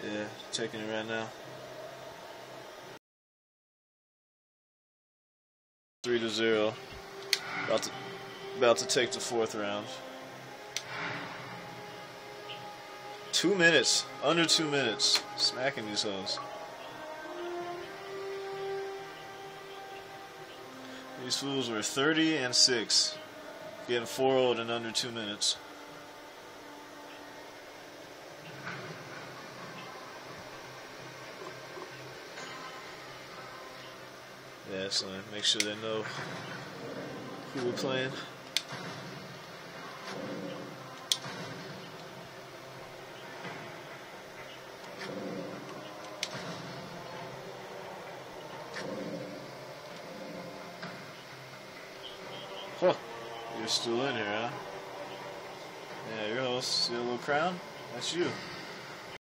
Yeah, checking it right now. 3-0. About to take the 4th round. 2 minutes. Under 2 minutes. Smacking these hoes. These fools were 30-6. Getting 4-0 in under 2 minutes. Yeah, so make sure they know who we're playing. Huh. You're still in here, huh? Yeah, your host. See a little crown? That's you.